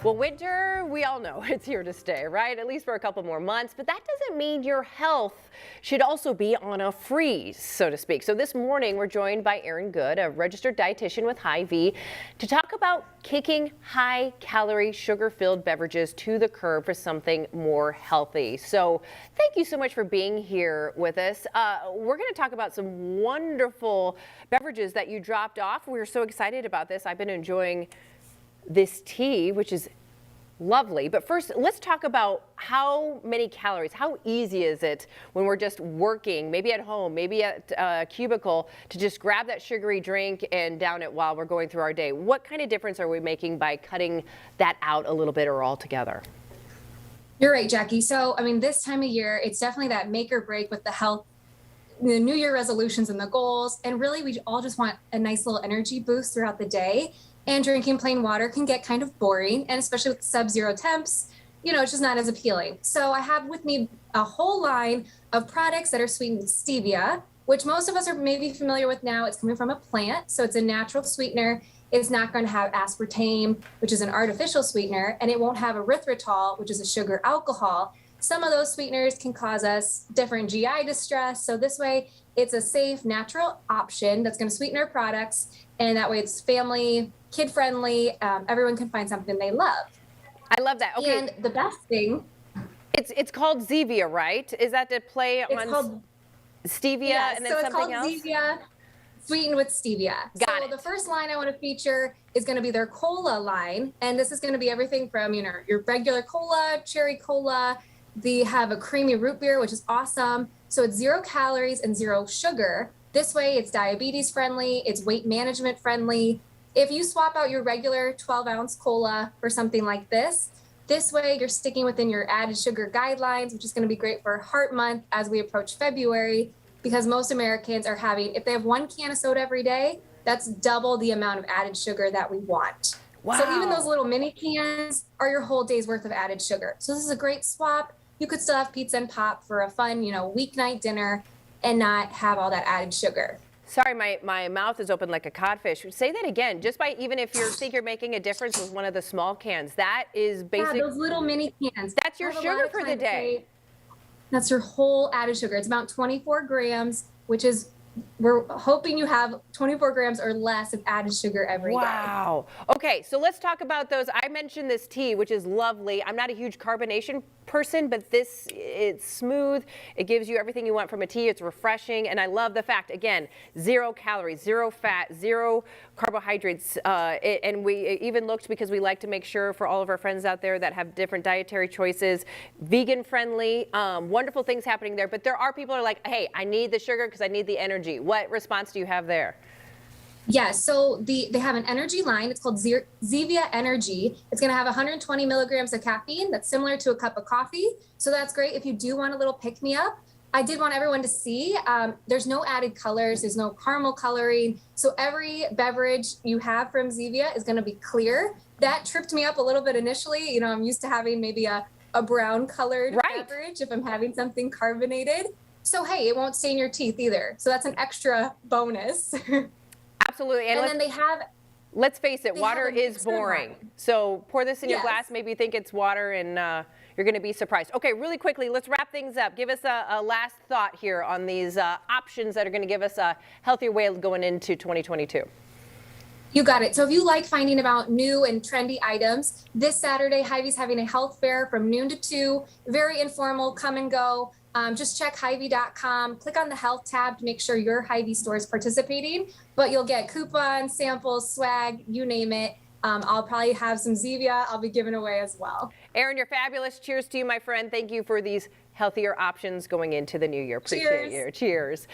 Well, winter, we all know it's here to stay, right? At least for a couple more months, but that doesn't mean your health should also be on a freeze, so to speak. So this morning, we're joined by Erin Good, a registered dietitian with Hy-Vee, to talk about kicking high-calorie, sugar-filled beverages to the curb for something more healthy. So thank you so much for being here with us. We're going to talk about some wonderful beverages that you dropped off. We're so excited about this. I've been enjoying this tea, which is lovely. But first, let's talk about how many calories, how easy is it when we're just working, maybe at home, maybe at a cubicle, to just grab that sugary drink and down it while we're going through our day? What kind of difference are we making by cutting that out a little bit or altogether? You're right, Jackie. So, this time of year, it's definitely that make or break with the health, the New Year resolutions and the goals. And really, we all just want a nice little energy boost throughout the day. And drinking plain water can get kind of boring, and especially with sub-zero temps, it's just not as appealing. So I have with me a whole line of products that are sweetened with stevia, which most of us are maybe familiar with now. It's coming from a plant, so it's a natural sweetener. It's not going to have aspartame, which is an artificial sweetener, and it won't have erythritol, which is a sugar alcohol. Some of those sweeteners can cause us different GI distress. So this way, it's a safe, natural option that's going to sweeten our products, and that way it's family, kid-friendly. Everyone can find something they love. I love that. Okay. And the best thing, it's called Zevia, right? Is that to play it's on called stevia yes, and then so it's something called else? Zevia, sweetened with stevia. Got so it. The first line I want to feature is going to be their cola line, and this is going to be everything from your regular cola, cherry cola. They have a creamy root beer, which is awesome. So it's 0 calories and 0 sugar. This way, it's diabetes friendly, it's weight management friendly. If you swap out your regular 12-ounce cola for something like this way you're sticking within your added sugar guidelines, which is going to be great for Heart Month as we approach February, because most Americans are having, if they have 1 can of soda every day, that's double the amount of added sugar that we want. Wow. So even those little mini cans are your whole day's worth of added sugar. So this is a great swap. You could still have pizza and pop for a fun, weeknight dinner and not have all that added sugar. Sorry, my mouth is open like a codfish. Say that again, just by even if you think you're making a difference with one of the small cans. That is basic. Yeah, those little mini cans. That's your sugar for the day. That's your whole added sugar. It's about 24 grams, which is, we're hoping you have 24 grams or less of added sugar every day. Wow. Okay, so let's talk about those. I mentioned this tea, which is lovely. I'm not a huge carbonation person, but it's smooth. It gives you everything you want from a tea. It's refreshing, and I love the fact, again, 0 calories, 0 fat, 0 carbohydrates. And we even looked, because we like to make sure for all of our friends out there that have different dietary choices, vegan friendly, wonderful things happening there. But there are people who are like, hey, I need the sugar because I need the energy. What response do you have there? Yeah, so they have an energy line. It's called Zevia Energy. It's going to have 120 milligrams of caffeine. That's similar to a cup of coffee. So that's great if you do want a little pick-me-up. I did want everyone to see there's no added colors. There's no caramel coloring. So every beverage you have from Zevia is going to be clear. That tripped me up a little bit initially. I'm used to having maybe a brown colored beverage if I'm having something carbonated. So, hey, it won't stain your teeth either. So that's an extra bonus. Absolutely. And then they have, let's face it, water is boring. So pour this in your glass, Yes. maybe you think it's water, and you're going to be surprised. Okay, really quickly, let's wrap things up. Give us a last thought here on these options that are going to give us a healthier way of going into 2022. You got it. So if you like finding about new and trendy items, this Saturday, Hy-Vee's having a health fair from noon to 2. Very informal, come and go. Just check Hy-Vee.com, click on the health tab to make sure your Hy-Vee store is participating, but you'll get coupons, samples, swag, you name it. I'll probably have some Zevia I'll be giving away as well. Erin, you're fabulous. Cheers to you, my friend. Thank you for these healthier options going into the new year. Appreciate you. Cheers.